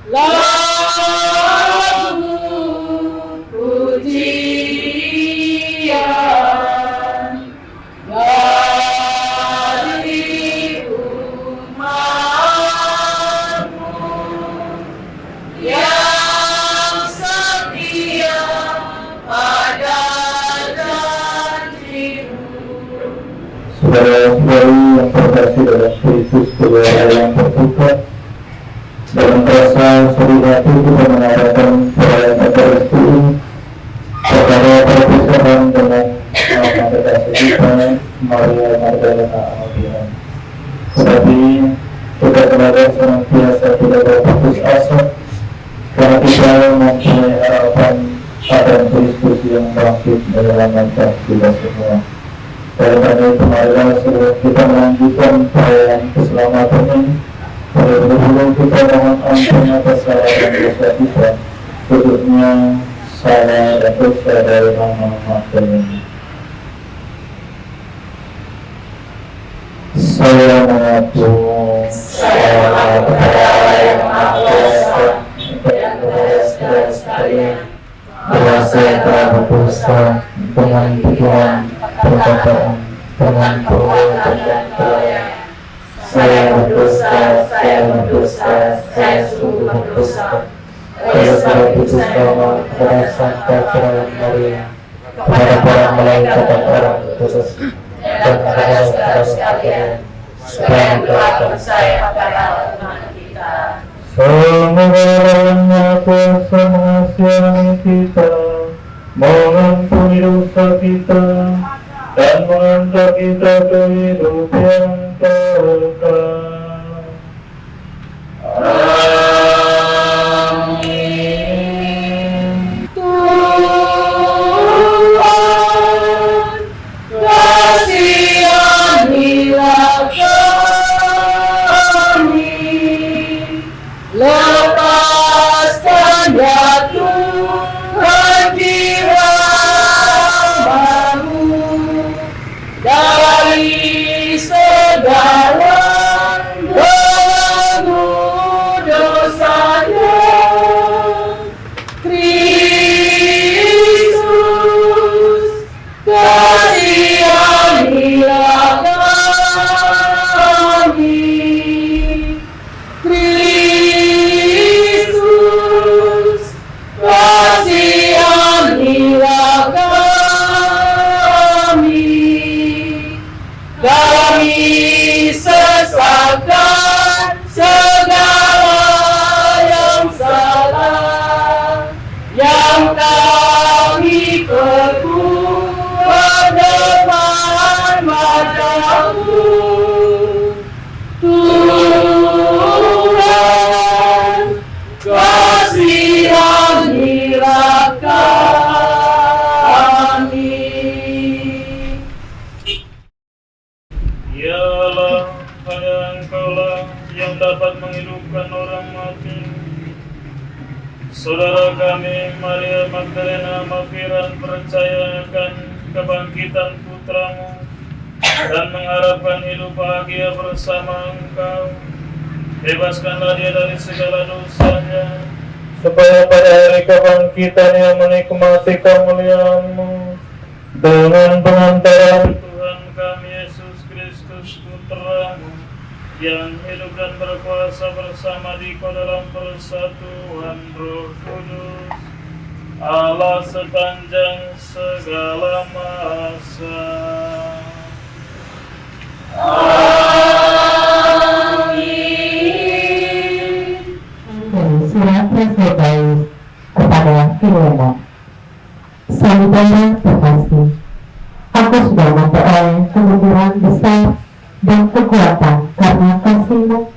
lagu pujian dari umat-Mu yang setia pada janji-Mu. Saudara-saudari yang terkasih dalam Kristus, keluarga yang terbuka, dalam rasa sedih hati kita mengadakan perayaan Ekaristi ini secara terpisahkan dengan nama kekasih kita, Maria Magdalena Anugerah. Tetapi kita kepada senantiasa tidak berputus asa, karena kita mempunyai harapan akan Kristus yang bangkit menyelamatkan kita semua. Oleh karena itu, marilah sebelum kita melanjutkan perayaan keselamatan ini, sebelum kita mohon ampun atas salah dan dosa kita, khususnya salah dan dosa dari Mama Magdalena. Saya mengaku salah kepada Yang Maha Kuasa dan kepada sekalian, bahwa saya telah berdosa dengan pikiran, perkataan, dengan perbuatan dan pelayanan. Saya berdosa, saya sungguh berdosa. Oleh sebab itu saya mohon kepada Santa Virgen Maria, kepada para malaikat dan orang kudus, dan kepada saudara sekalian, supaya mendoakan saya pada iman kita. Semoga Yang Kuasa mengasihi kita, mengampuni dosa kita, dan mengantar kita ke hidup yang kekal. Amin. Tuhan, kasihanilah kami, lepaskan ya Tuhan jiwa dari segala belenggu dosanya. Kristus, kasihanilah kami. Kristus, kasihanilah kami. Kami sesatkan segala yang salah, yang kami perbuat depan mata-Mu. Tuhan, kasihanilah kami. Ialah hanya Engkaulah yang dapat menghidupkan orang mati. Saudara kami, Maria Magdalena Mafiran, percaya akan kebangkitan putramu dan mengharapkan hidup bahagia bersama Engkau. Bebaskanlah dia dari segala dosanya, supaya pada hari kebangkitannya menikmati kemuliaan-Mu dengan pengantaran Tuhan kami Yesus Kristus Putra-Mu, yang hidup dan berkuasa bersama Dikau dalam persatuan Roh Kudus, Allah sepanjang segala masa. Amin. Surat Rasul Paulus kepada Filemon. Saudara terkasih, aku sudah memperoleh kemuliaan besar dan kekuatan karena kasih-Mu,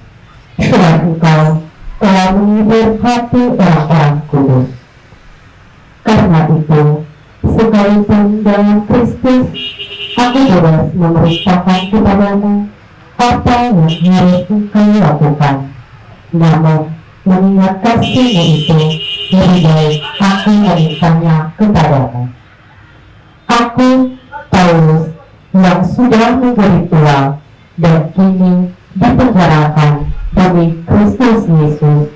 sebab Engkau telah menghibur hati orang-orang kudus. Karena itu, sekalipun dalam Kristus, aku bebas memerintahkan kepadamu apa yang harus Engkau lakukan. Namun, mengingat kasih-Mu itu, lebih baik aku memintanya kepadamu. Aku, Paulus, yang sudah menjadi tua dan kini dipenjarakan demi Kristus Yesus,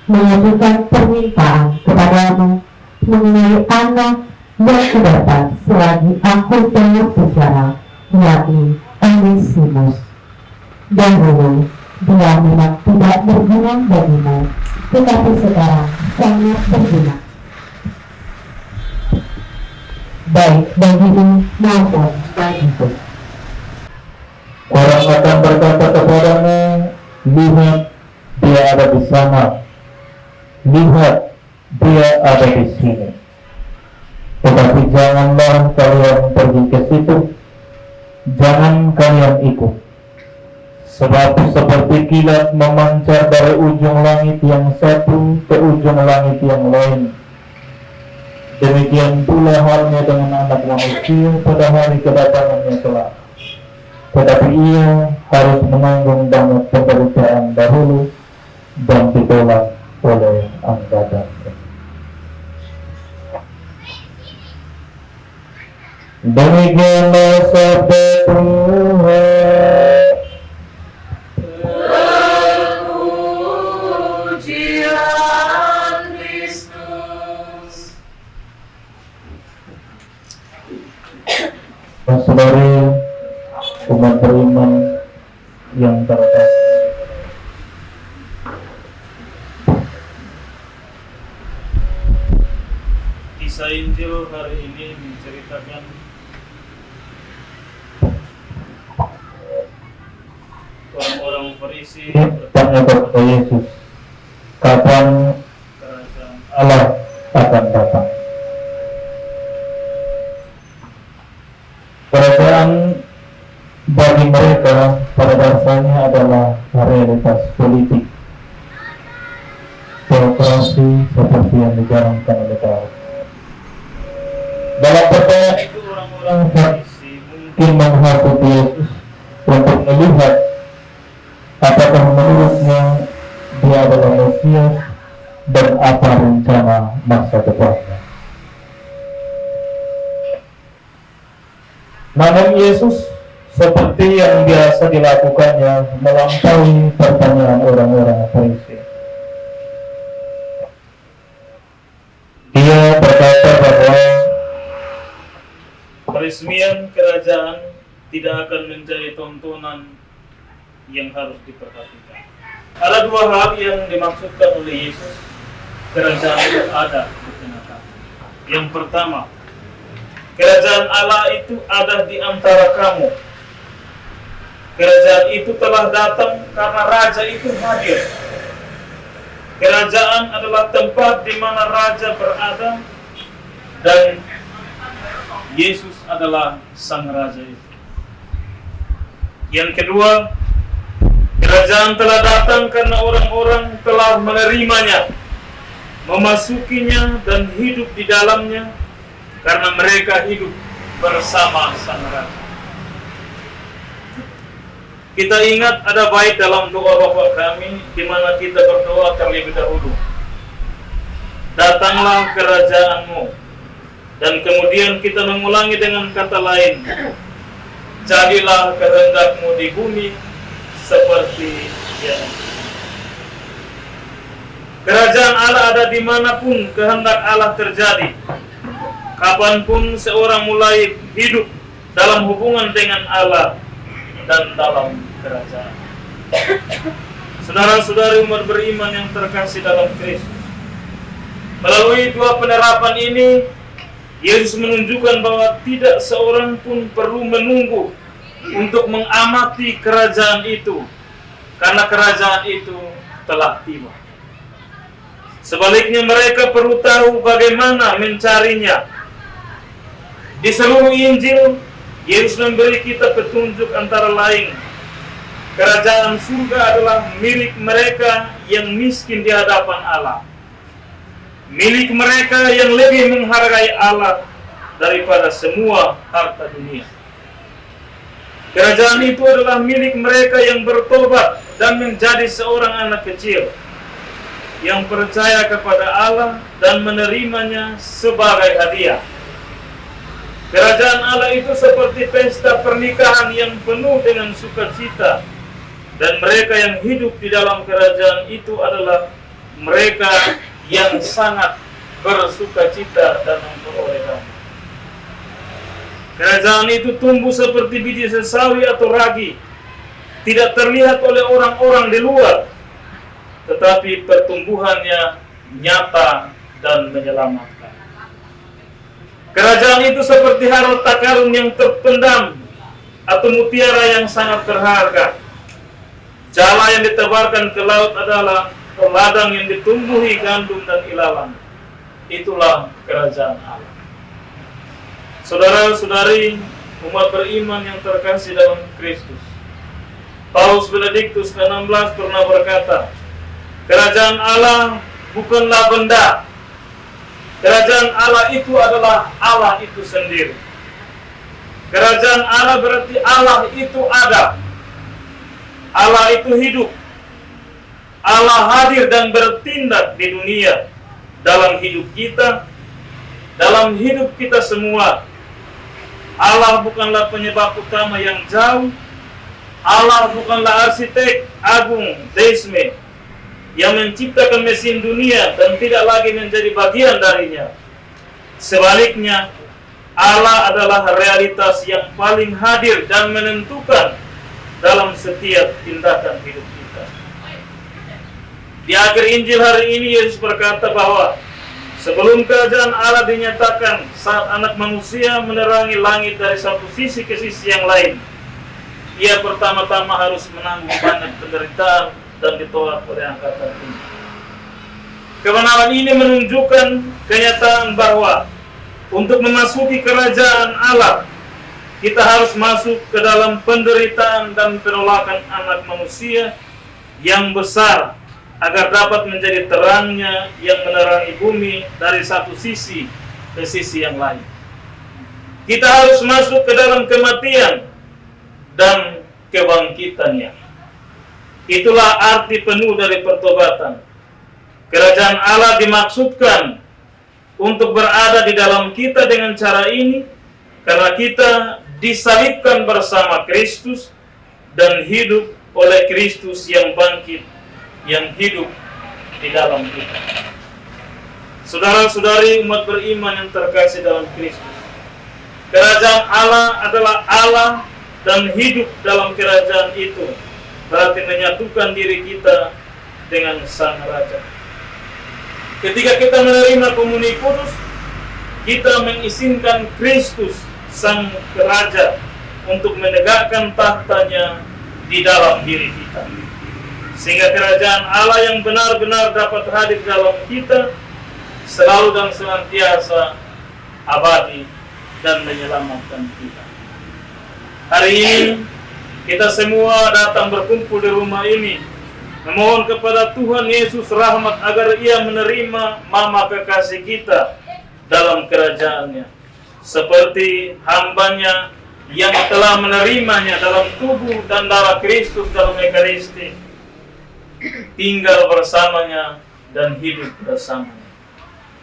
mengajukan permintaan kepadamu mengenai anak yang kudapat selagi aku tengah bicara, yakni Onesimus. Dahulu dia memang tidak berguna bagimu, tetapi sekarang sangat berguna, baik bagimu maupun bagiku. Orang akan berkata kepadamu, lihat dia ada di sana, lihat dia ada di sini. Tetapi janganlah kalian pergi ke situ, jangan kalian ikut. Sebab seperti kilat memancar dari ujung langit yang satu ke ujung langit yang lain, demikian pula halnya dengan anak manusia pada hari kedatangannya kelak. Tetapi ia harus menanggung banyak penderitaan dahulu dan ditolak oleh angkatannya. Demikianlah sabda Tuhan. Pujian Kristus. Saudari umat beriman yang terkasih, Kisah Injil hari ini menceritakan orang-orang Farisi tanya kepada Yesus, kapan kerajaan Allah akan datang? Kerajaan bagi mereka pada dasarnya adalah realitas politik, teokrasi seperti yang dijalankan oleh Daud. Dalam pertanyaan itu orang-orang Farisi mungkin menghasut Yesus untuk melihat apakah menurutnya dia adalah Mesias dan apa rencana masa depannya. Namun Yesus seperti yang biasa dilakukannya melampaui pertanyaan orang-orang Farisi. Dia berkata bahwa peresmian kerajaan tidak akan menjadi tontonan yang harus diperhatikan. Ada dua hal yang dimaksudkan oleh Yesus kerajaan itu ada di tengah-tengah. Yang pertama, kerajaan Allah itu ada di antara kamu. Kerajaan itu telah datang karena Raja itu hadir. Kerajaan adalah tempat di mana Raja berada dan Yesus adalah Sang Raja itu. Yang kedua, kerajaan telah datang karena orang-orang telah menerimanya, memasukinya dan hidup di dalamnya karena mereka hidup bersama Sang Raja. Kita ingat ada bait dalam doa Bapa kami di mana kita berdoa terlebih dahulu. Datanglah kerajaanmu. Dan kemudian kita mengulangi dengan kata lain. Jadilah kehendakmu di bumi seperti yang kerajaan Allah ada dimanapun kehendak Allah terjadi. Kapanpun seorang mulai hidup dalam hubungan dengan Allah dan dalam kerajaan. Saudara-saudari umat beriman yang terkasih dalam Kristus, melalui dua penerapan ini Yesus menunjukkan bahwa tidak seorang pun perlu menunggu untuk mengamati kerajaan itu, karena kerajaan itu telah tiba. Sebaliknya mereka perlu tahu bagaimana mencarinya. Di seluruh Injil, Yesus memberi kita petunjuk antara lain. Kerajaan surga adalah milik mereka yang miskin di hadapan Allah. Milik mereka yang lebih menghargai Allah daripada semua harta dunia. Kerajaan itu adalah milik mereka yang bertobat dan menjadi seorang anak kecil yang percaya kepada Allah dan menerimanya sebagai hadiah. Kerajaan Allah itu seperti pesta pernikahan yang penuh dengan sukacita, dan mereka yang hidup di dalam kerajaan itu adalah mereka yang sangat bersuka cita dan memperoleh damai. Kerajaan itu tumbuh seperti biji sesawi atau ragi, tidak terlihat oleh orang-orang di luar, tetapi pertumbuhannya nyata dan menyelamatkan. Kerajaan itu seperti harta karun yang terpendam atau mutiara yang sangat berharga. Jala yang ditebarkan ke laut adalah ladang yang ditumbuhi gandum dan ilalang. Itulah kerajaan Allah. Saudara-saudari, umat beriman yang terkasih dalam Kristus, Paus Benediktus ke-16 pernah berkata, kerajaan Allah bukanlah benda. Kerajaan Allah itu adalah Allah itu sendiri. Kerajaan Allah berarti Allah itu ada. Allah itu hidup. Allah hadir dan bertindak di dunia, dalam hidup kita, dalam hidup kita semua. Allah bukanlah penyebab utama yang jauh. Allah bukanlah arsitek agung deisme yang menciptakan mesin dunia dan tidak lagi menjadi bagian darinya. Sebaliknya, Allah adalah realitas yang paling hadir dan menentukan dalam setiap tindakan hidup kita. Di akhir Injil hari ini, Yesus berkata bahwa sebelum kerajaan Allah dinyatakan, saat anak manusia menerangi langit dari satu sisi ke sisi yang lain, ia pertama-tama harus menanggung banyak penderitaan dan ditolak oleh angkatan tinggi. Kebenaran ini menunjukkan kenyataan bahwa untuk memasuki kerajaan Allah, kita harus masuk ke dalam penderitaan dan penolakan anak manusia yang besar, agar dapat menjadi terangnya yang menerangi bumi dari satu sisi ke sisi yang lain. Kita harus masuk ke dalam kematian dan kebangkitannya. Itulah arti penuh dari pertobatan. Kerajaan Allah dimaksudkan untuk berada di dalam kita dengan cara ini, karena kita disalibkan bersama Kristus dan hidup oleh Kristus yang bangkit, yang hidup di dalam kita. Saudara-saudari umat beriman yang terkasih dalam Kristus, kerajaan Allah adalah Allah dan hidup dalam kerajaan itu berarti menyatukan diri kita dengan Sang Raja. Ketika kita menerima komuni kudus, kita mengizinkan Kristus Sang Raja untuk menegakkan tahtanya di dalam diri kita, sehingga kerajaan Allah yang benar-benar dapat hadir dalam kita selalu dan senantiasa abadi dan menyelamatkan kita. Hari ini kita semua datang berkumpul di rumah ini, memohon kepada Tuhan Yesus rahmat agar Ia menerima mama kekasih kita dalam kerajaannya, seperti hambanya yang telah menerimanya dalam tubuh dan darah Kristus dalam Ekaristi, tinggal bersamanya dan hidup bersamanya.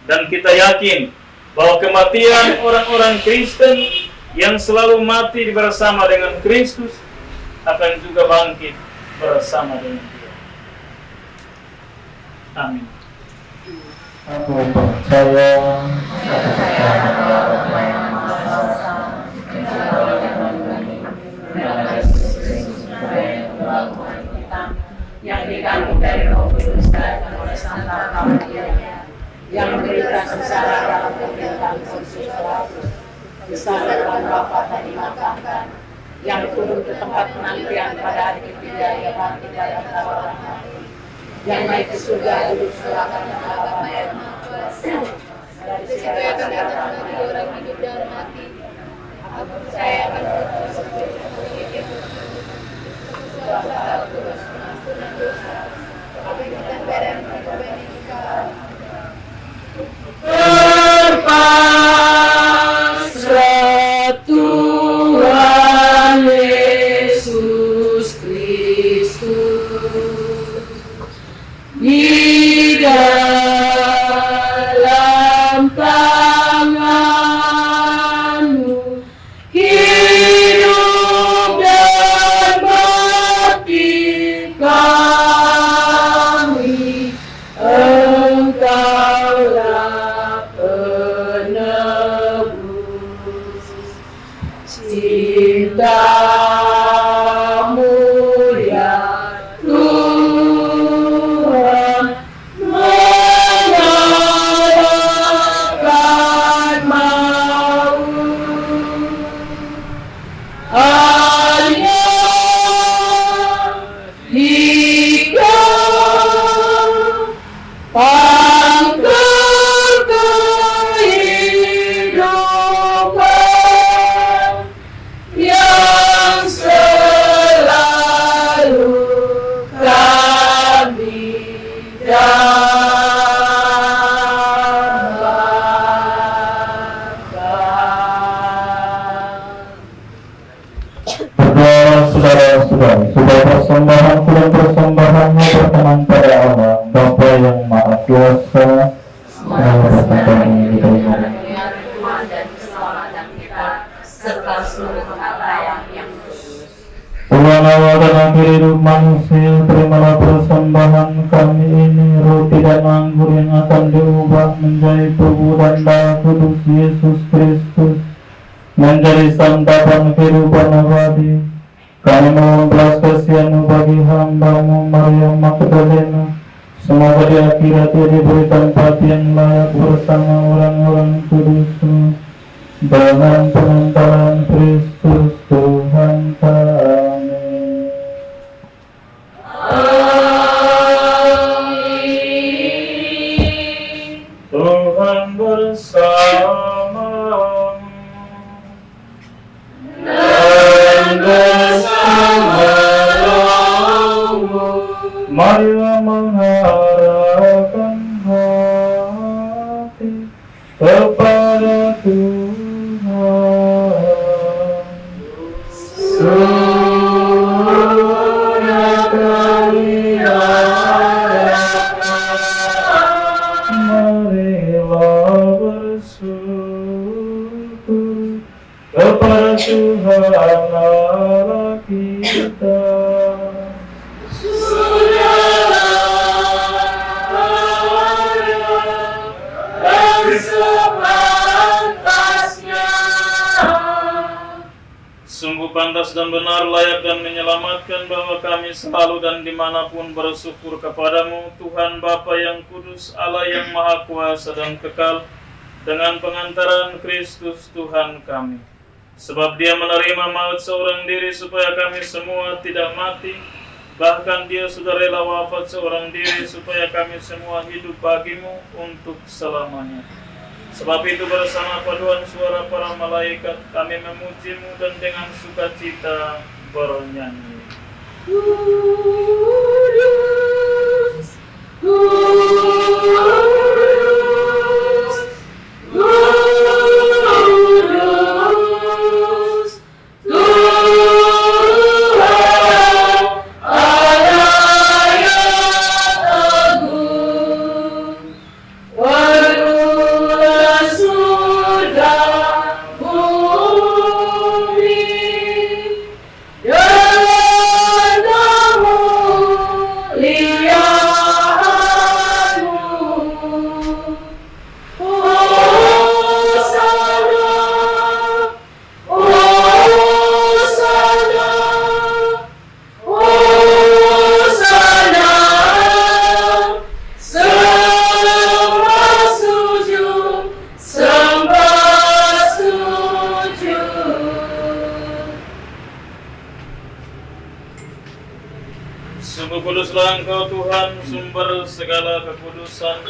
Dan kita yakin bahwa kematian orang-orang Kristen yang selalu mati bersama dengan Kristus akan juga bangkit bersama dengan Dia. Amin. Aku percaya yang dikandung dari Roh Kudus dan oleh Santa Maria, yang memberikan secara dalam pemerintahan Pontius Pilatus, besar dalam wafat dan dimakamkan, yang turun ke tempat penantian pada hari ketiga ia bangkit dari antara orang mati, yang naik ke surga duduk sebelah kanan Allah Bapa, dari segala segala orang hidup dan mati. Aku percaya akan Berpasrah Tuhan Yesus Kristus di dalam tangan-Mu, hidup dan mati kami dan persembahannya berkenan pada Allah Bapa yang Maha Kuasa. Semoga persembahan ini diterima Tuhan dan keselamatan kita serta seluruh hamba yang kudus. Tuhan awal dan akhir hidup manusia, terimalah persembahan kami ini, roti dan anggur yang akan diubah menjadi tubuh dan darah kudus Yesus Kristus, menjadi santapan kehidupan abadi. Kami mohon belas kasihan-Mu bagi hamba-Mu Maria Magdalena, semoga di akhirat ia diberi tempat yang layak bersama orang-orang kudus-Mu, dengan pengantaran Kristus Tuhan kami. Tuhan bersamamu dan bersama rohmu. Marilah mengharapkan hati kepada Tuhan. Sudah kami harapkan. Marilah bersyukur kepada Tuhan Allah kita. Sungguh pantas dan benar, layak dan menyelamatkan bahwa kami selalu dan dimanapun bersyukur kepadamu, Tuhan Bapa yang kudus, Allah yang maha kuasa dan kekal, dengan pengantaran Kristus Tuhan kami. Sebab dia menerima maut seorang diri supaya kami semua tidak mati, bahkan dia sudah rela wafat seorang diri supaya kami semua hidup bagimu untuk selamanya. Sebab itu bersama paduan suara para malaikat kami memujimu dan dengan sukacita bernyanyi. Kudus, kudus, kudus, Tuhan Allah yang agung. Warulah surga bumi dan kemuliaan-Mu. Hosana, Hosana, Hosana. Sembah sujud, sembah sujud. Sungguh kuduslah Engkau Tuhan, sumber segala kekudusan.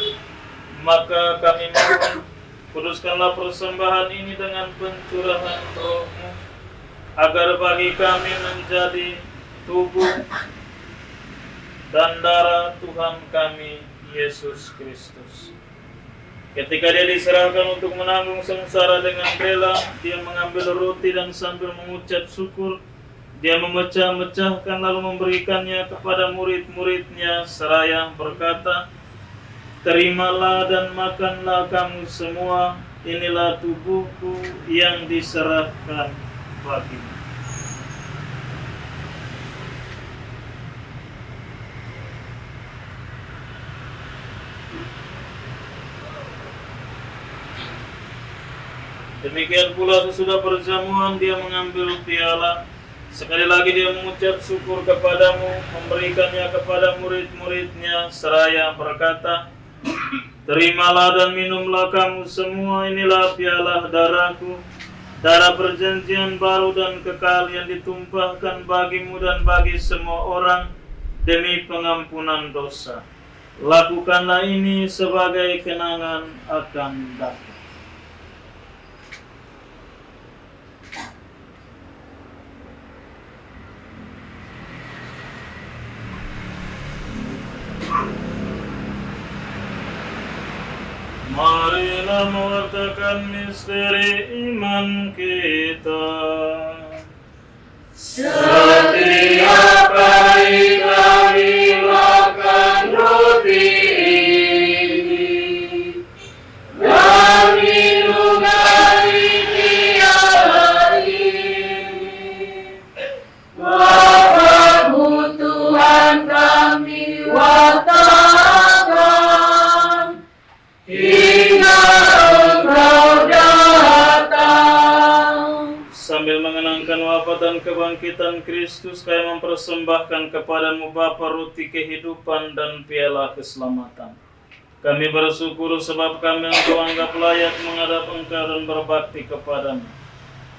Maka kami mohon, kuduskanlah persembahan ini dengan pencurahan Roh-Mu, agar bagi kami menjadi tubuh dan darah Tuhan kami Yesus Kristus. Ketika dia diserahkan untuk menanggung sengsara dengan rela, dia mengambil roti dan sambil mengucap syukur, dia memecah-mecahkan lalu memberikannya kepada murid-muridnya seraya berkata, "Terimalah dan makanlah kamu semua, inilah tubuhku yang diserahkan bagimu." Demikian pula sesudah perjamuan dia mengambil piala. Sekali lagi dia mengucap syukur kepadamu, memberikannya kepada murid-muridnya seraya berkata, "Terimalah dan minumlah kamu semua, inilah piala darahku, darah perjanjian baru dan kekal yang ditumpahkan bagimu dan bagi semua orang demi pengampunan dosa. Lakukanlah ini sebagai kenangan akan datang." Marilah mewartakan misteri iman kita. Setiap hari kami katakan hingga Engkau datang. Sambil mengenangkan wafat dan kebangkitan Kristus, kami mempersembahkan kepadamu Bapa roti kehidupan dan piala keselamatan. Kami bersyukur sebab kami Engkau anggap layak menghadap Engkau dan berbakti kepadamu.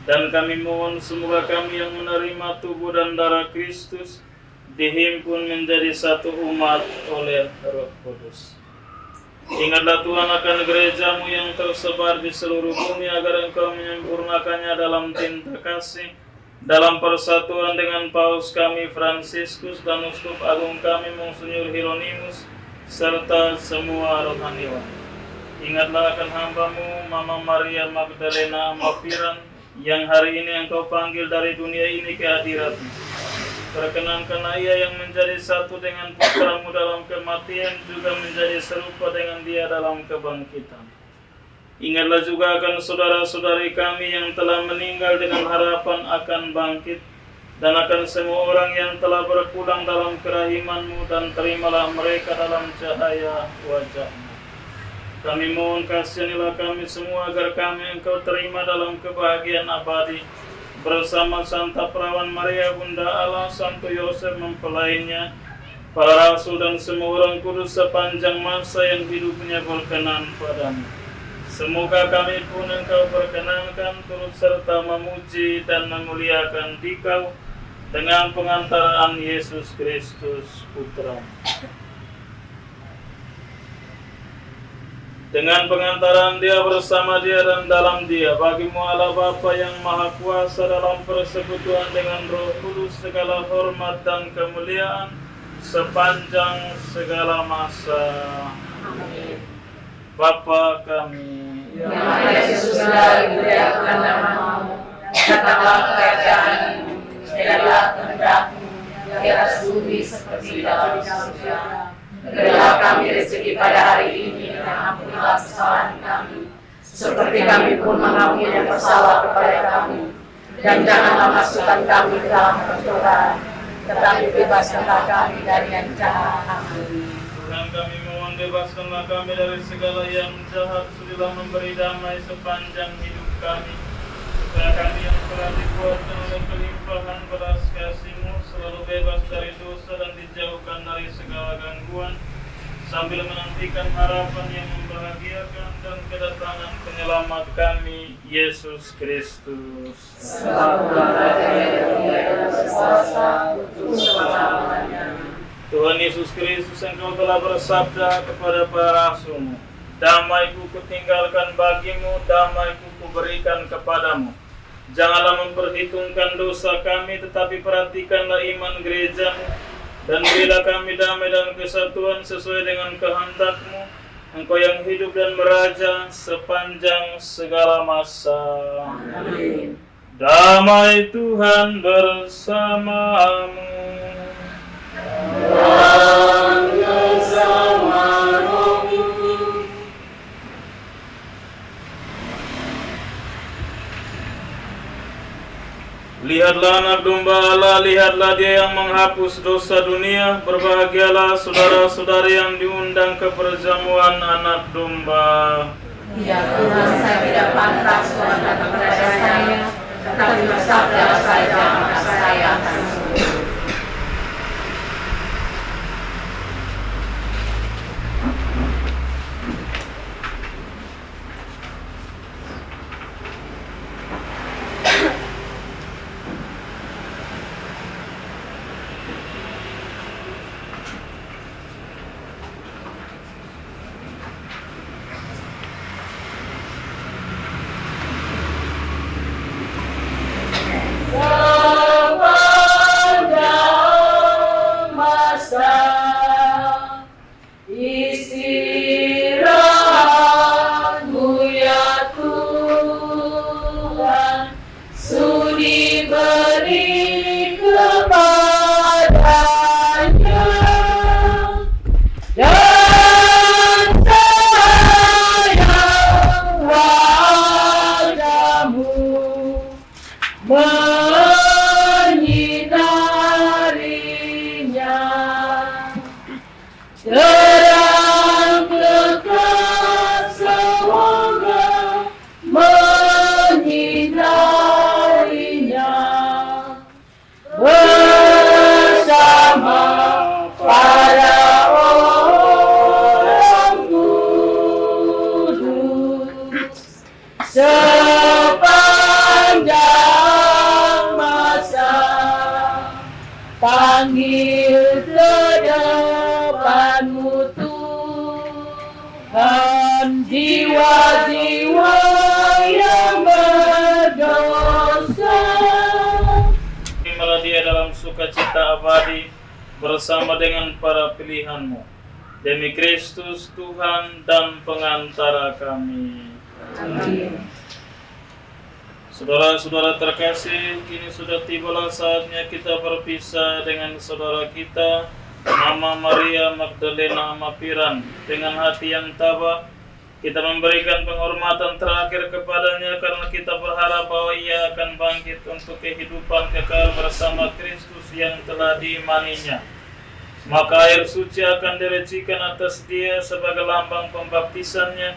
Dan kami mohon semoga kami yang menerima tubuh dan darah Kristus dihimpun menjadi satu umat oleh Roh Kudus. Ingatlah Tuhan akan gerejamu yang tersebar di seluruh bumi agar Engkau menyempurnakannya dalam cinta kasih, dalam persatuan dengan Paus kami Fransiskus dan Uskup Agung kami Monsinyur Hieronymus serta semua rohaniwan. Ingatlah akan hambamu Mama Maria Magdalena Amapiran yang hari ini Engkau panggil dari dunia ini ke hadirat-Mu. Perkenankanlah ia yang menjadi satu dengan putramu dalam kematian juga menjadi serupa dengan dia dalam kebangkitan. Ingatlah juga akan saudara-saudari kami yang telah meninggal dengan harapan akan bangkit, dan akan semua orang yang telah berpulang dalam kerahiman-Mu, dan terimalah mereka dalam cahaya wajah-Mu. Kami mohon kasihanilah kami semua agar kami Engkau terima dalam kebahagiaan abadi bersama Santa Perawan Maria Bunda Allah, Santo Yosef mempelainya, para rasul dan semua orang kudus sepanjang masa yang hidupnya berkenan padamu. Semoga kami pun Engkau perkenankan turut serta memuji dan memuliakan Dikau dengan pengantaraan Yesus Kristus Putra. Dengan pengantaran Dia, bersama Dia, dan dalam Dia, bagimu Allah Bapa yang Maha Kuasa dalam persekutuan dengan Roh Kudus, segala hormat dan kemuliaan sepanjang segala masa. Amin. Bapa kami Yang ada di surga, dimuliakan namamu, datanglah kerajaanmu, jadilah kehendak-Mu di atas bumi seperti di dalam surga. Berilah kami rezeki pada hari ini, dan ampunilah kesalahan kami, seperti kami pun mengampuni yang bersalah kepada kami. Dan janganlah masukkan kami ke dalam pencobaan, tetapi bebaskanlah kami dari yang jahat. Amin. Tuhan, kami mohon bebaskanlah kami dari segala yang jahat, sudilah memberi damai sepanjang hidup kami, supaya kami yang telah dikuatkan oleh kelimpahan belas kasih-Mu selalu bebas dari dosa dan dijauhkan dari segala gangguan, sambil menantikan harapan yang membahagiakan dan kedatangan penyelamat kami, Yesus Kristus. Tuhan Yesus Kristus, Engkau telah bersabda kepada para rasul-Mu, damai-Ku kutinggalkan bagimu, damai-Ku kuberikan kepadamu. Janganlah memperhitungkan dosa kami, tetapi perhatikanlah iman gereja-Mu, dan berilah kami damai dan kesatuan sesuai dengan kehendak-Mu, Engkau yang hidup dan meraja sepanjang segala masa. Amin. Damai Tuhan bersamamu. Dan bersama rohmu. Lihatlah anak domba Allah, lihatlah Dia yang menghapus dosa dunia. Berbahagialah saudara-saudari yang diundang ke perjamuan anak domba. Ya Tuhan, saya tidak pantas Tuhan datang kepada saya, tetapi bersabda saja maka saya akan sembuh. kita abadi bersama dengan para pilihan-Mu. Demi Kristus Tuhan dan pengantara kami. Amin. Saudara-saudara terkasih, kini sudah tibalah saatnya kita berpisah dengan saudara kita, Mama Maria Magdalena Amapiran. Dengan hati yang tabah, kita memberikan penghormatan terakhir kepadanya karena kita berharap bahwa ia akan bangkit untuk kehidupan kekal bersama Kristus yang telah diimaninya. Maka air suci akan direcikan atas dia sebagai lambang pembaptisannya,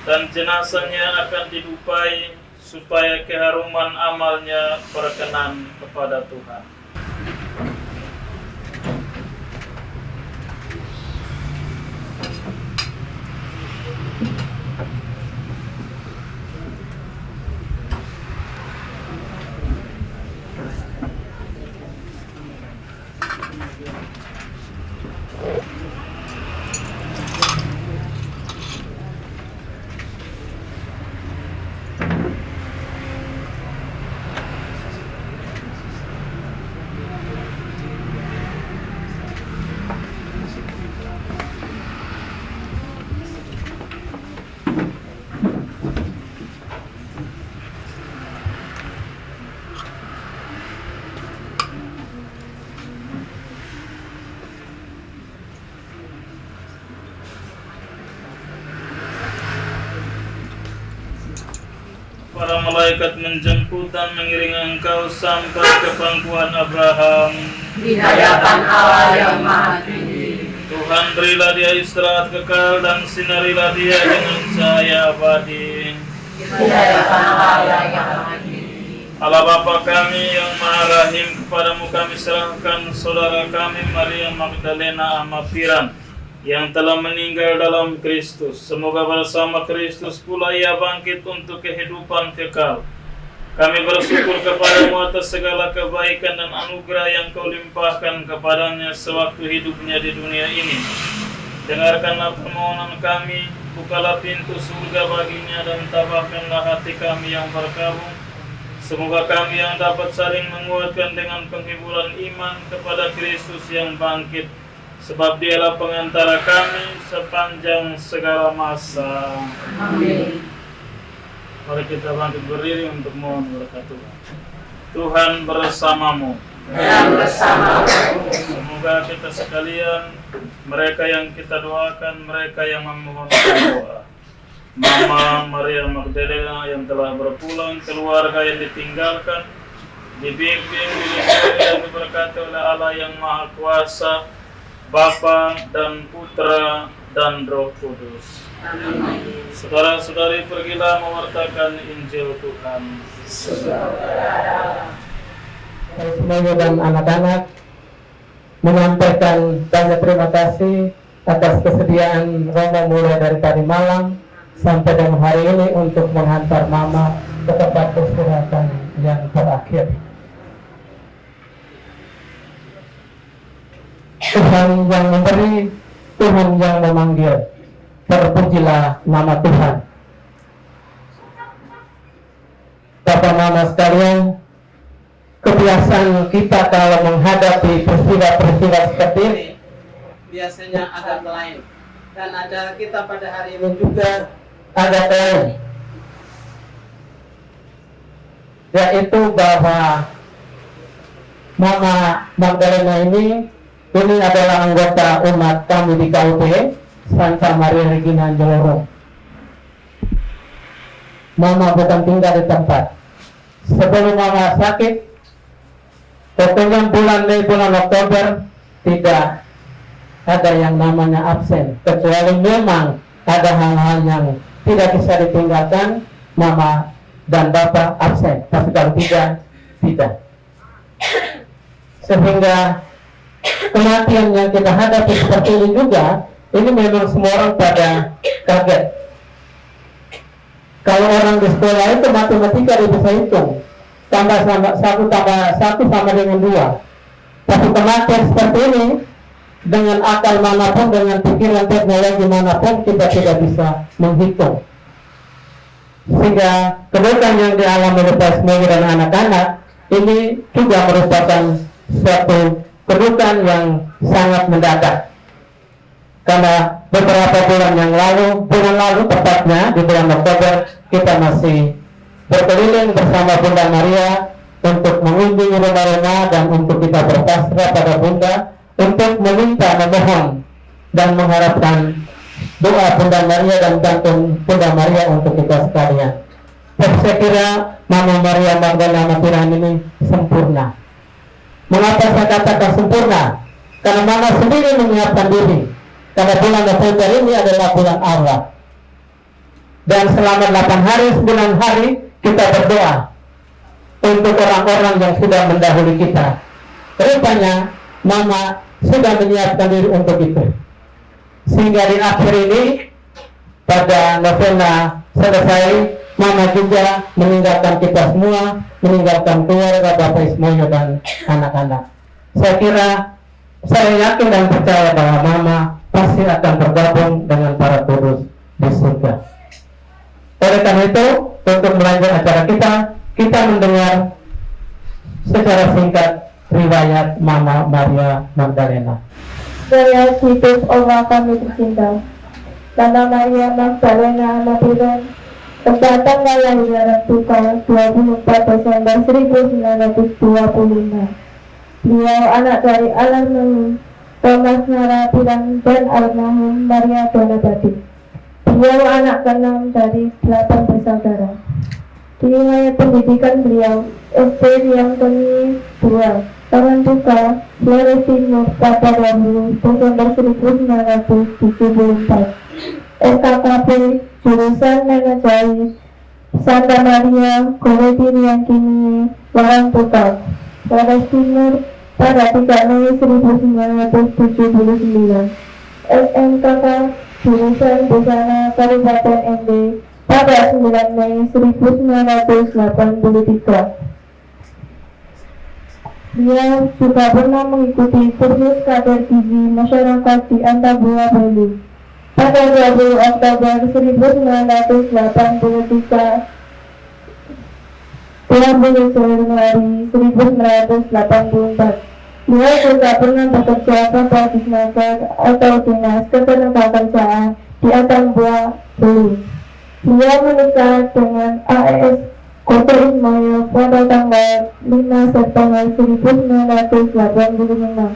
dan jenazahnya akan dilupai supaya keharuman amalnya berkenan kepada Tuhan. Para malaikat menjemput dan mengiringi engkau sampai ke pangkuan Abraham. Di hadapan Allah yang Maha Tinggi, Tuhan, berilah dia istirahat kekal dan sinarilah dia dengan cahaya abadi. di hadapan Allah yang Maha Tinggi. Allah Bapa kami yang Maha Rahim, kepadamu kami serahkan saudara kami Maria Magdalena Amapiran yang telah meninggal dalam Kristus. Semoga bersama Kristus pula ia bangkit untuk kehidupan kekal. Kami bersyukur kepadamu atas segala kebaikan dan anugerah yang kau limpahkan kepadanya sewaktu hidupnya di dunia ini. Dengarkanlah permohonan kami, bukalah pintu surga baginya dan tabahkanlah hati kami yang berkabung. Semoga kami yang dapat saling menguatkan dengan penghiburan iman kepada Kristus yang bangkit, sebab dialah pengantara kami sepanjang segala masa. Amin. Mari kita bangkit berdiri untuk mohon berkat Tuhan. Tuhan bersamamu. Dan bersama Semoga kita sekalian, mereka yang kita doakan, mereka yang memohon doa, Mama Maria Magdalena yang telah berpulang, keluarga yang ditinggalkan, dibimbing, dilindungi dan diberkati oleh Allah yang Maha Kuasa, Bapa dan Putra dan Roh Kudus. Saudara-saudari, pergilah mewartakan Injil Tuhan. Semuanya dan anak-anak menyampaikan banyak terima kasih atas kesediaan Romo mulai dari tadi malam sampai dengan hari ini untuk menghantar Mama ke tempat peristirahatan yang terakhir. Tuhan yang memberi, Tuhan yang memanggil. Terpujilah nama Tuhan. Bapak Mama sekalian, kebiasaan kita kalau menghadapi peristiwa-peristiwa seperti ini biasanya agak lain, dan acara kita pada hari ini juga agak lain, yaitu bahwa Mama Magdalena ini adalah anggota umat kami di KUP Santa Maria Regina Angeloro. Mama bukan tinggal di tempat. Sebelum Mama sakit, pokoknya bulan Mei, bulan Oktober tidak ada yang namanya absen, kecuali memang ada hal-hal yang tidak bisa ditinggalkan, Mama dan Bapak absen. Tapi kalau tidak. Sehingga kematian yang kita hadapi seperti ini juga, ini memang semua orang pada kaget. Kalau orang di sekolah itu matematika dia bisa hitung, tambah satu sama dengan 2. Tapi kematian seperti ini, dengan akal manapun, dengan pikiran teknologi manapun, kita tidak bisa menghitung. Sehingga kedukaan yang dialami oleh Pak Ismail dan anak-anak ini juga merupakan suatu kedukaan yang sangat mendadak. Karena beberapa bulan lalu tepatnya di bulan Oktober, kita masih berkeliling bersama Bunda Maria untuk mengunjungi rumah-rumah dan untuk kita berpasrah pada Bunda untuk meminta, memohon dan mengharapkan doa Bunda Maria dan bantuan Bunda Maria untuk kita sekalian. Saya kira Mama Maria Magdalena Pirahan ini sempurna. Mengapa saya katakan sempurna? Karena Mama sendiri menyiapkan diri. Karena bulan November ini adalah bulan Allah. Dan selama 8 hari, 9 hari kita berdoa untuk orang-orang yang sudah mendahului kita. Rupanya Mama sudah menyiapkan diri untuk itu. Sehingga di akhir ini pada novena selesai, Mama juga meninggalkan kita semua, meninggalkan keluarga Bapak Ismoyo dan anak-anak. Saya yakin dan percaya bahwa Mama pasti akan bergabung dengan para kudus di surga. Oleh karena itu, untuk melanjutkan acara kita mendengar secara singkat riwayat Mama Maria Magdalena. Riwayat hidup Allah kami tercinta. Mama Maria Magdalena Nabiran terdatang lahir tanggal 24 Desember 1925. Beliau anak dari almarhum Thomas Narapiran dan almarhum Maria Donabati. Beliau anak ke-6 dari 8 bersaudara. Riwayat pendidikan beliau SD yang ke-2 Taman Buka, Flores Timur pada 20 Desember 1974. SKKP jurusan Manajemen Santa Maria Goretti yang kini Warang Buka, Flores Timur pada 3 Mei 1979. SMKK jurusan Busana Kabupaten ND pada 9 Mei 1983. Dia juga pernah mengikuti kursus kader gizi masyarakat di Antapura, Bali. Pada 20 Oktober 1983, 20 Januari 1984, dia juga pernah bekerja pada Disnaker atau Dinas Ketenagakerjaan di Atambua, Bali. Dia menikah dengan AS Kota Ismail pada tanggal 5 September 1985.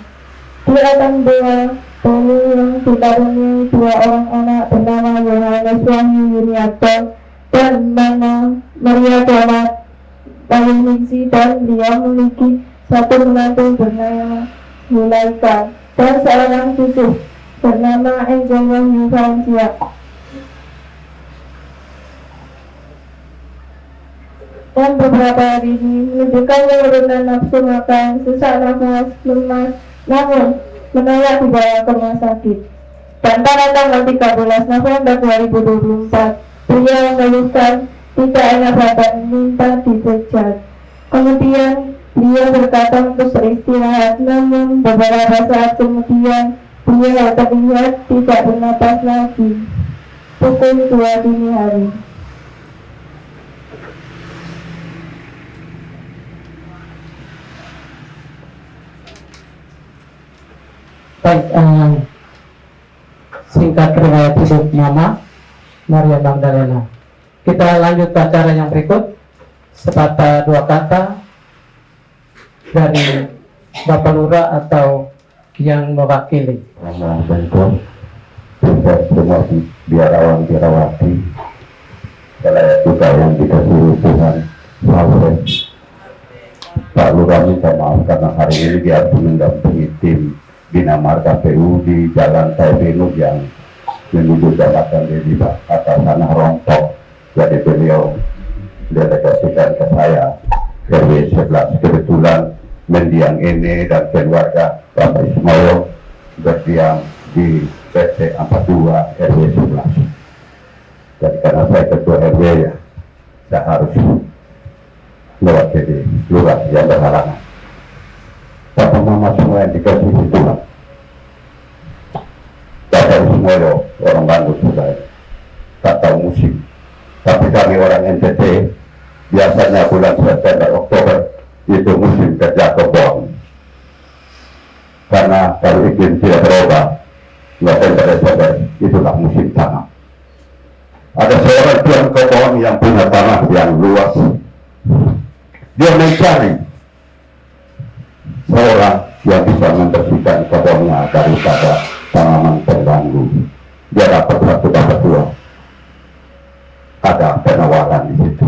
Di Atambua, Bali yang dikaruniai 2 orang anak bernama Yohanes Wahyu Yuniarto dan Mama Maria Donat Bayiningsi, dan beliau memiliki 1 menantu bernama Yulaika dan seorang cucu bernama Angel Wahyu Valencia. Dan beberapa hari ini menunjukkan penurunan nafsu makan, sesak nafas, lemas, namun menolak dibawa ke rumah sakit. Dan pada tanggal 13 November 2024, beliau mengeluhkan tidak enak badan, minta dipecat. Kemudian beliau berkata untuk beristirahat, namun beberapa saat kemudian beliau terlihat tidak bernapas lagi. Pukul 2 dini hari. Baik, singkat riwayat hidup Mama Maria Magdalena. Kita lanjut ke acara yang berikut. Sepatah 2 kata dari Bapak Lurah atau yang mewakili. Assalamualaikum. Semua biarawati, saya juga yang dikasihi Tuhan. Pak Lurah minta maaf karena hari ini dia harus mendampingi tim Bina Marga PU di Jalan Taibinu yang menuju jabatan di atas tanah rontok. Jadi beliau delegasikan ke saya RW 11. Kebetulan mendiang ini dan keluarga Bapak Ismoyo berdiam di PT 42 RW 11. Jadi karena saya ketua RW ya, saya harus mewakili lurah yang berhalangan. Bapak Mama semua yang dikasih Tuhan, Bapak Ismoyo orang Bandung sudah tak tahu musik, tapi kami orang NTT biasanya bulan September Oktober itu musim kerja kebun. Karena kalau iklim tidak berubah, saudara, itulah musim tanam. Ada seorang tuan kebun yang punya tanah yang luas. Dia mencari seorang yang bisa membersihkan kebunnya daripada tanaman pengganggu. Dia dapat satu dapat dua. Ada penawaran di situ.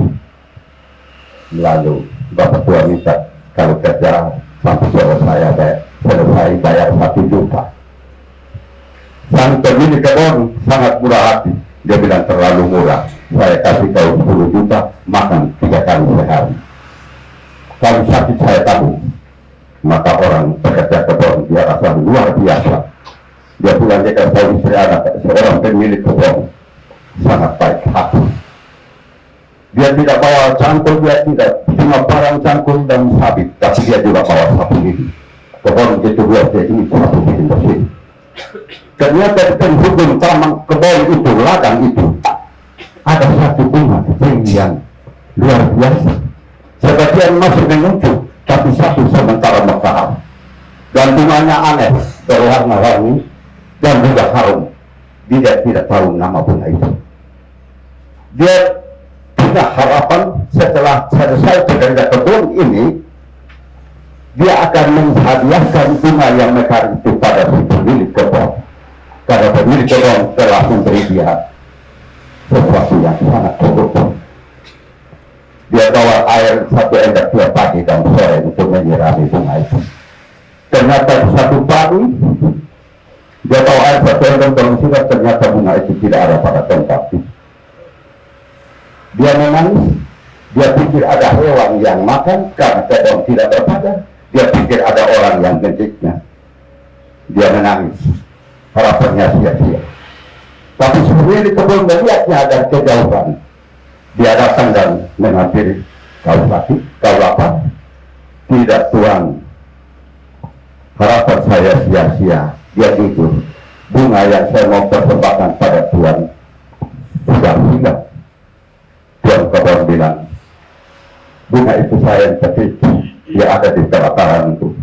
Lalu Bapak Tua minta kalau kerja sampai selesai bayar 1 juta. Sang pemilik kebun sangat murah hati. Dia bilang terlalu murah. Saya kasih kau 10 juta, makan 3 kali sehari. Kalau sakit saya tahu. Maka orang pekerja kebun dia rasa luar biasa. Dia pulang dia kasih istri anak seorang pemilik kebun sangat baik hati. Dia tidak bawa cangkul, dia tidak cuma parang cangkul dan sabit, tapi dia juga bawa sapu lidi. Kebun itu buat dia ini sapu lidi bersih. Ternyata di penghubung taman kebun itu, ladang itu, ada satu bunga kecil yang luar biasa. Sebagian masih menunjuk, tapi satu sementara mekar. Dan bunganya aneh, berwarna-warni, dan juga harum. Dia tidak tahu nama bunga itu. Dia punya harapan setelah selesai bekerja kebun ini, dia akan menghadiahkan bunga yang mekar itu pada si pemilik kebun. Karena pemilik kebun telah memberi dia sesuatu yang sangat cukup. Dia bawa air 1 ember tiap pagi dan sore untuk menyirami bunga itu. Ternyata satu pagi dia bawa air 1 ember dan siram, ternyata bunga itu tidak ada pada tempat itu. Dia menangis. Dia pikir ada hewan yang makan karena kebun tidak berpada. Dia pikir ada orang yang menjijiknya. Dia menangis. Harapannya sia-sia. Tapi sebenarnya di kebun melihatnya ada kejauhan. Dia datang dan menghampiri. Kau sakit, kau lapar. Tidak Tuhan. Harapan saya sia-sia. Dia jujur. Bunga yang saya mau persembahkan pada Tuhan sudah hilang. Tuan kebun bilang, bunga itu saya yang petik. Dia ada di pelataran itu.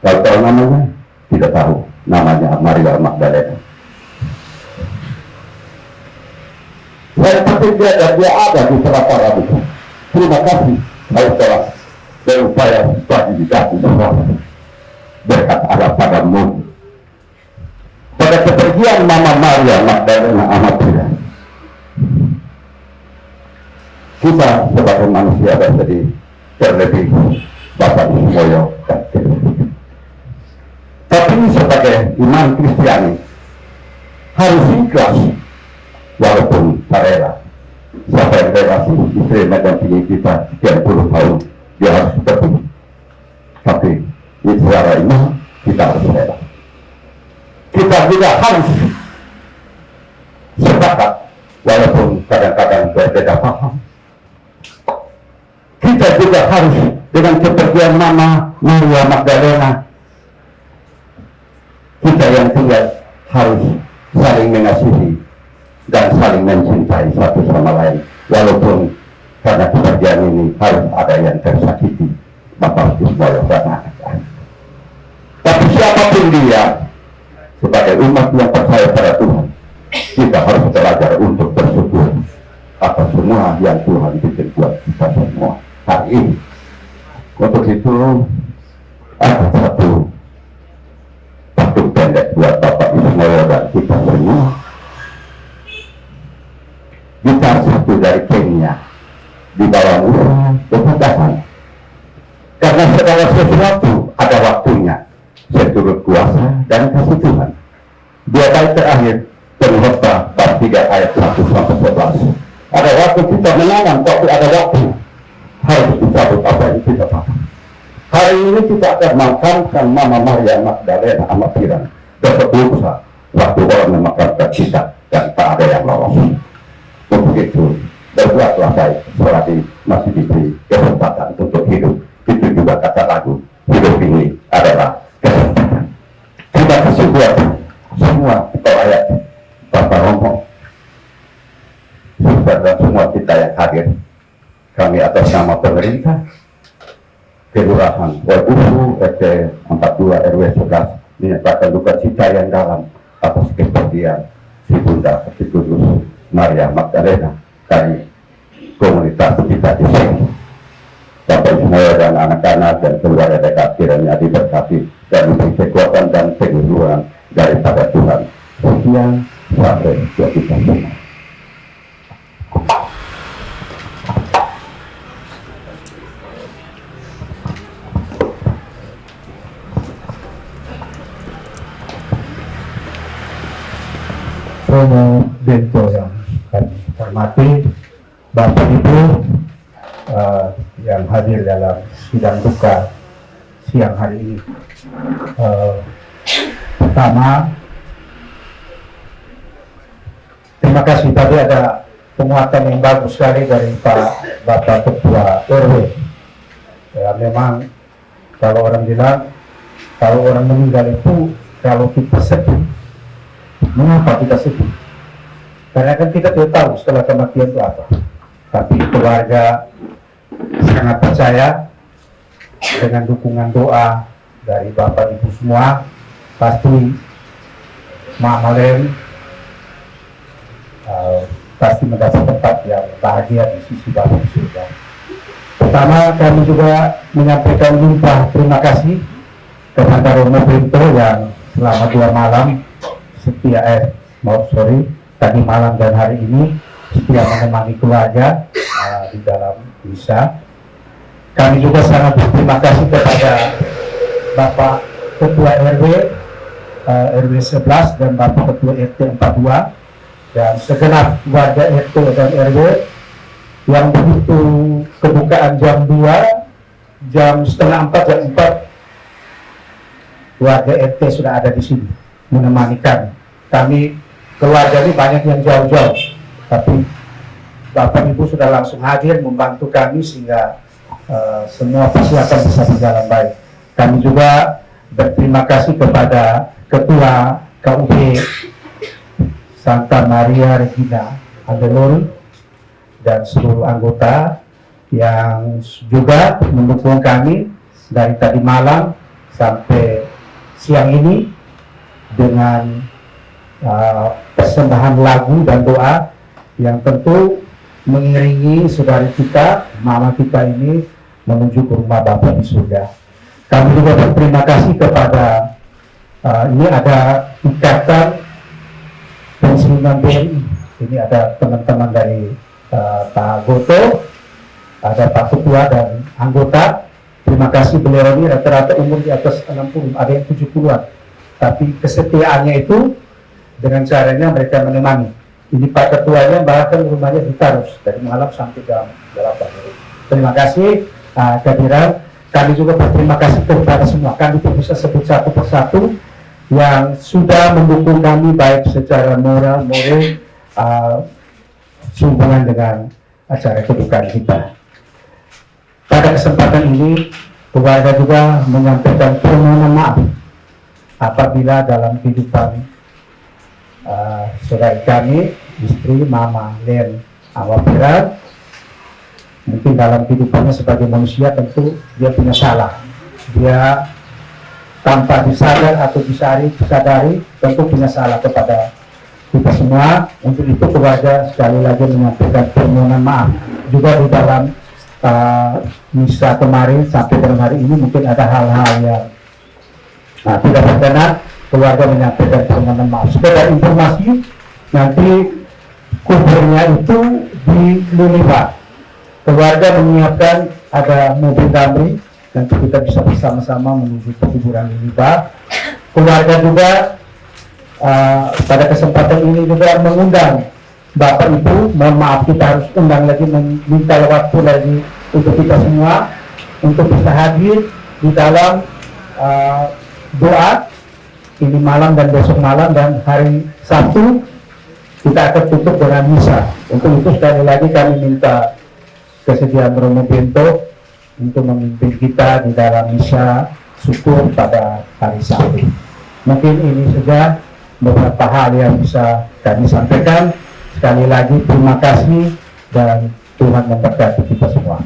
Kalau tahu namanya? Tidak tahu. Namanya Maria Magdalena. Saya petik dia dan dia ada di pelataran itu. Terima kasih. Saya telah berupaya bagi dikasih semua. Berkat Allah padamu. Pada kepergian Mama Maria Magdalena amat tidak. Kita sebagai manusia bersedih, terlebih Bapak Moyo dan Kiri. Tapi sebagai iman Kristiani harus ikhlas walaupun tak rela. Siapa yang relasi istri mendampingi kita sekian puluh tahun, dia harus seperti. Tapi di secara iman kita harus rela. Kita juga harus sepakat walaupun kadang-kadang berbeda paham. Kita juga harus dengan kepergian Mama Maria Magdalena, kita yang tinggal harus saling mengasihi dan saling mencintai satu sama lain. Walaupun karena kepergian ini harus ada yang tersakiti, Bapak Ibu dan anak-anak. Tapi siapapun dia, sebagai umat yang percaya pada Tuhan, kita harus belajar untuk bersyukur atas semua yang Tuhan bikin buat kita semua hari ini. Untuk itu ada satu patung pendek buat Bapak Ibu dan kita semua. Gitar satu dari Kenya di bawah murah kemudahan. Karena segala sesuatu ada waktunya seturut kuasa dan kasih Tuhan. Dua bait terakhir Pengkhotbah bab 3 ayat 1-11. Ada waktu kita menanam, tapi ada waktu harus dicabut apa yang kita pakai. Hari ini kita akan makamkan Mama Maria Magdalena amat pirang. Berdosa waktu orang memakamkan kita dan tak ada yang lolos. Untuk itu berbuatlah baik selagi masih diberi kesempatan untuk hidup. Itu juga kata lagu, hidup ini adalah kesempatan. Terima kasih buat semua rakyat Bapak Romo, dan semua kita yang hadir. Kami atas nama pemerintah Kelurahan Waigusu RT 42 RW 11 menyatakan duka cita yang dalam atas kepergian si Bunda Keti Kudus Maria Magdalena dari komunitas kita di sini. Bapak Ismail dan anak-anak dan keluarga dekat kiranya diberkati dan memberi kekuatan dan pengurusan daripada Tuhan. Sekian sampai buat kita semua. Romo Bento yang kami hormati, Bapak Ibu yang hadir dalam sidang duka siang hari ini. Pertama, terima kasih, tadi ada penguatan yang bagus sekali dari Pak Bapak Ketua RW. Ya, memang kalau orang bilang, kalau orang meninggal itu, kalau kita sedih, mengapa kita sedih? Karena kan kita tidak tahu setelah kematian itu apa. Tapi keluarga sangat percaya dengan dukungan doa dari Bapak Ibu semua, pasti Mak Malen pasti mendapat tempat yang bahagia di sisi Bapak di surga. Pertama, kami juga menyampaikan limpah terima kasih kepada Romo Bento yang selama 2 malam tadi malam dan hari ini setia menemani keluarga di dalam misa. Kami juga sangat berterima kasih kepada Bapak Ketua RW RW 11 dan Bapak Ketua RT 42 dan segenap warga RT dan RW yang begitu kebukaan jam 2, jam setengah 4, jam 4 warga RT sudah ada di sini menemani kami. Kami keluarga ini banyak yang jauh-jauh, tapi Bapak Ibu sudah langsung hadir membantu kami sehingga semua persiapan bisa berjalan baik. Kami juga berterima kasih kepada Ketua KUP Santa Maria Regina Andelori dan seluruh anggota yang juga mendukung kami dari tadi malam sampai siang ini dengan persembahan lagu dan doa yang tentu mengiringi saudari kita, mama kita ini menuju ke rumah Bapa di surga. Kami juga berterima kasih kepada ini ada ikatan pensiunan BNI. Ini ada teman-teman dari Pak Goto, ada Pak Ketua dan anggota. Terima kasih, beliau ini rata-rata umur di atas 60, ada yang 70-an. Tapi kesetiaannya itu dengan caranya mereka menemani. Ini Pak Ketuanya bahkan rumahnya ditaruh dari malam sampai jam 8. Terima kasih kehadiran. Kami juga berterima kasih kepada semua. Kami bisa sebut satu persatu yang sudah mendukung kami baik secara moral, sehubungan dengan acara kedukaan kita. Pada kesempatan ini, keluarga juga menyampaikan permohonan maaf apabila dalam kehidupan saudari kami, istri Mama Len Awapira, mungkin dalam kehidupannya sebagai manusia tentu dia punya salah. Dia tanpa disadar atau disadari tentu punya salah kepada kita semua. Untuk itu keluarga sekali lagi menyampaikan permohonan maaf. Juga di dalam misa kemarin sampai dalam hari ini mungkin ada hal-hal yang tidak berkenan. Keluarga menyampaikan permohonan maaf. Sekedar informasi, nanti kuburnya itu di Luniba. Keluarga menyiapkan ada mobil damri, nanti kita bisa bersama-sama menuju ke kuburan Luniba. Keluarga juga pada kesempatan ini juga mengundang Bapak Ibu. Mohon maaf, kita harus undang lagi, meminta waktu lagi untuk kita semua untuk bisa hadir di dalam doa ini malam dan besok malam, dan hari Sabtu kita akan tutup dengan misa. Untuk itu sekali lagi kami minta kesediaan Romo Bento untuk memimpin kita di dalam misa syukur pada hari Sabtu. Mungkin ini saja beberapa hal yang bisa kami sampaikan. Sekali lagi terima kasih dan Tuhan memberkati kita semua.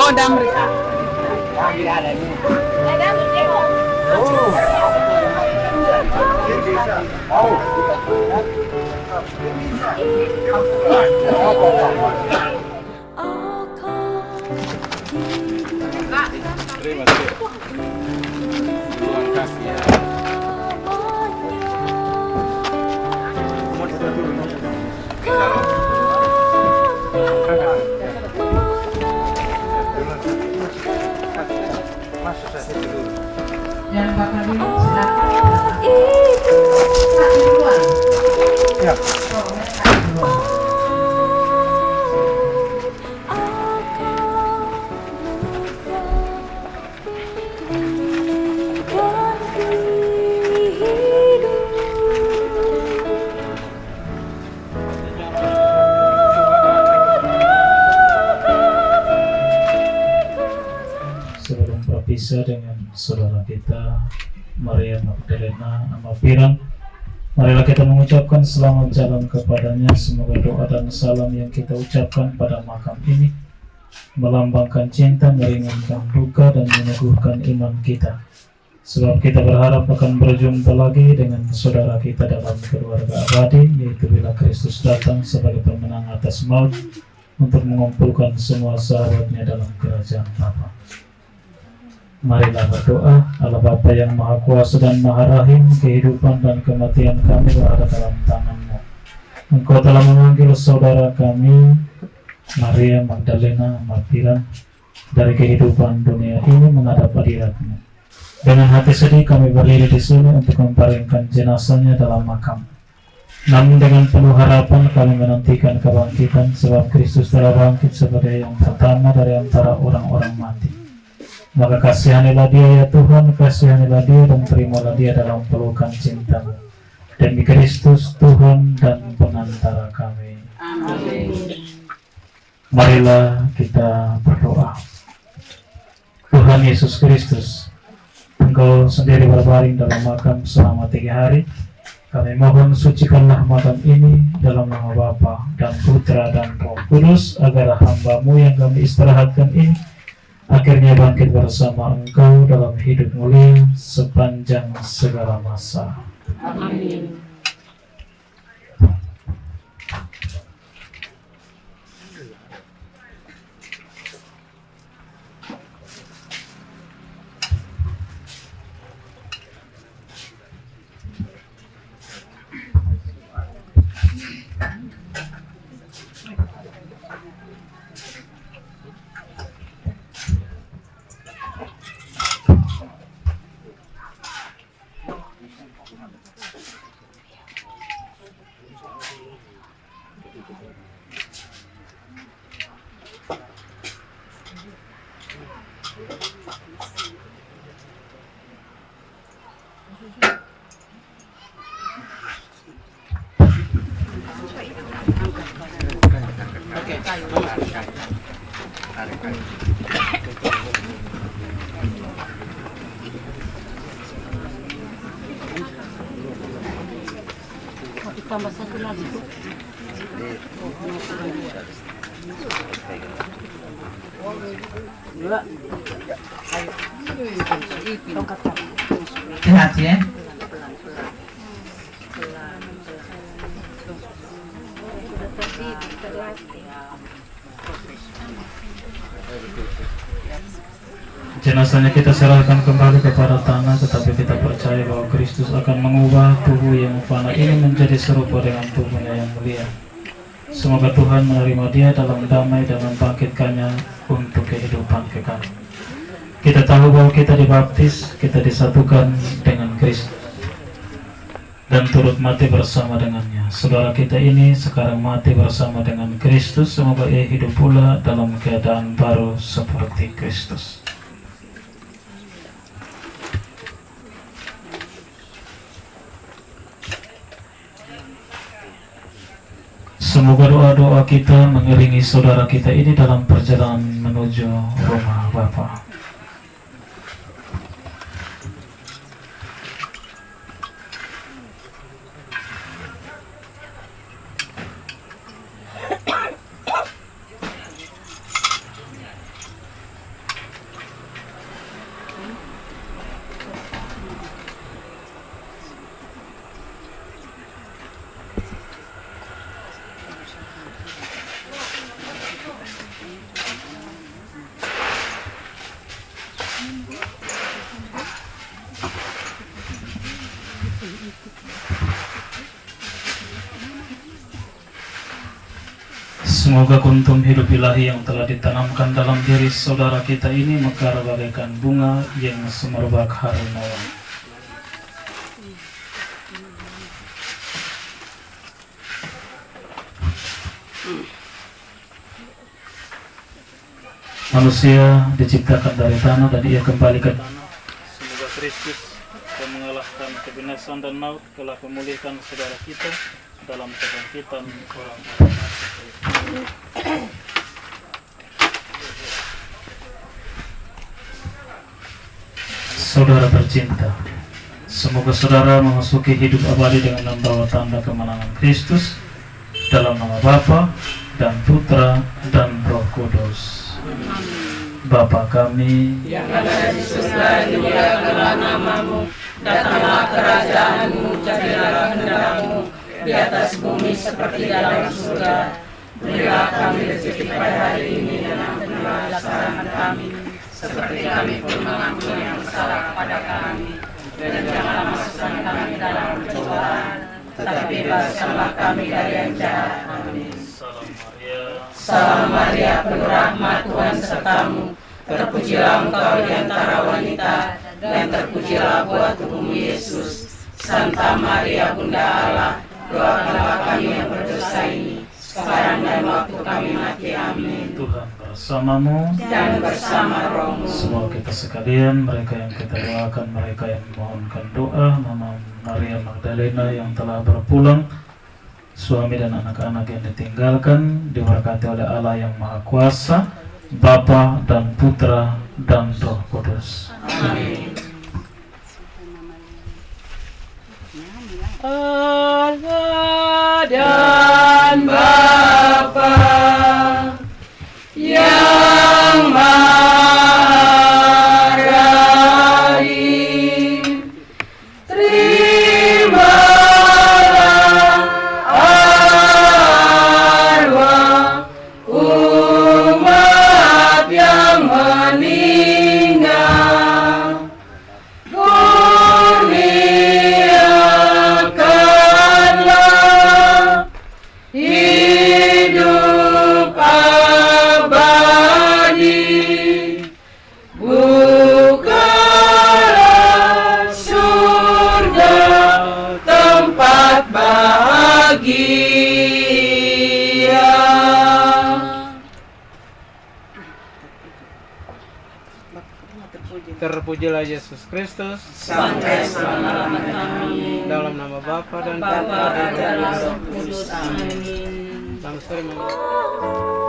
Oh, damri. Terima kasih. Terima kasih ya. Yang bakal silakan. Ya. Sebelum berpisah dengan saudara kita Maria Magdalena Amapiran, marilah kita mengucapkan selamat jalan kepadanya. Semoga doa dan salam yang kita ucapkan pada makam ini melambangkan cinta, meringankan duka, dan meneguhkan iman kita. Sebab kita berharap akan berjumpa lagi dengan saudara kita dalam keluarga abadi, yaitu bila Kristus datang sebagai pemenang atas maut untuk mengumpulkan semua sahabatnya dalam kerajaan Bapa. Marilah berdoa. Allah Bapa yang Maha Kuasa dan Maha Rahim, kehidupan dan kematian kami berada dalam tangan-Mu. Engkau telah memanggil saudara kami Maria Magdalena Amapiran dari kehidupan dunia ini menghadap hadirat-Mu. Dengan hati sedih kami berdiri di sini untuk membaringkan jenazahnya dalam makam. Namun dengan penuh harapan kami menantikan kebangkitan, sebab Kristus telah bangkit sebagai yang pertama dari antara orang-orang mati. Maka kasihanilah dia ya Tuhan, kasihanilah dia dan terimalah dia dalam pelukan cinta-Mu. Demi Kristus Tuhan dan penantara kami. Amin. Marilah kita berdoa. Tuhan Yesus Kristus, Engkau sendiri berbaring dalam makam selama 3 hari. Kami mohon sucikanlah makam ini dalam nama Bapa dan Putra dan Roh Kudus, agar hamba-Mu yang kami istirahatkan ini akhirnya bangkit bersama Engkau dalam hidup mulia sepanjang segala masa. Amin. Tambah satu lagi, Bu. Sehat ya. Jenazahnya kita serahkan kembali kepada tanah, tetapi kita percaya bahwa Kristus akan mengubah tubuh yang fana ini menjadi serupa dengan tubuhnya yang mulia. Semoga Tuhan menerima dia dalam damai dan membangkitkannya untuk kehidupan kekal. Kita tahu bahwa kita dibaptis, kita disatukan dengan Kristus dan turut mati bersama dengannya. Saudara kita ini sekarang mati bersama dengan Kristus, semoga ia hidup pula dalam keadaan baru seperti Kristus. Semoga doa-doa kita mengiringi saudara kita ini dalam perjalanan menuju rumah Bapa. Semoga kuntum hidup ilahi yang telah ditanamkan dalam diri saudara kita ini mekar bagaikan bunga yang semerbak harum mawar. Manusia diciptakan dari tanah dan ia kembali ke tanah. Semoga Kristus yang mengalahkan kebinasan dan maut telah memulihkan saudara kita dalam kebangkitan orang-orang mati. Saudara tercinta, semoga saudara memasuki hidup abadi dengan membawa tanda kemenangan Kristus dalam nama Bapa dan Putra dan Roh Kudus. Bapa kami Yang ada di surga, dimuliakanlah namamu, datanglah kerajaanmu, jadilah kehendakmu di atas bumi seperti dalam surga. Berilah kami rezeki pada hari ini dan ampunilah kesalahan kami, seperti kami pun mengampuni yang bersalah kepada kami. Dan janganlah masukkan kami dalam pencobaan, tetapi bebaskanlah kami dari yang jahat. Amin. Salam Maria, penuh rahmat, Tuhan sertamu. Terpujilah engkau di antara wanita, dan terpujilah buah tubuhmu Yesus. Santa Maria, Bunda Allah, doakanlah kami yang berdosa ini, sekarang dan waktu kami mati. Amin. Tuhan bersamamu Dan bersama rohmu. semua kita sekalian, mereka yang kita doakan, mereka yang memohonkan doa, Mama Maria Magdalena yang telah berpulang, suami dan anak-anak yang ditinggalkan, diberkati oleh Allah yang Maha Kuasa, Bapa dan Putra dan Roh Kudus. Amin. Allah Dan Bapa yang Maha Terpujilah Yesus Kristus. sampai selama-lamanya. Amin. Dalam nama Bapa dan Bapa Putra dan dan Roh Roh Kudus. Kudus. Amin. Selamat sore, Mama.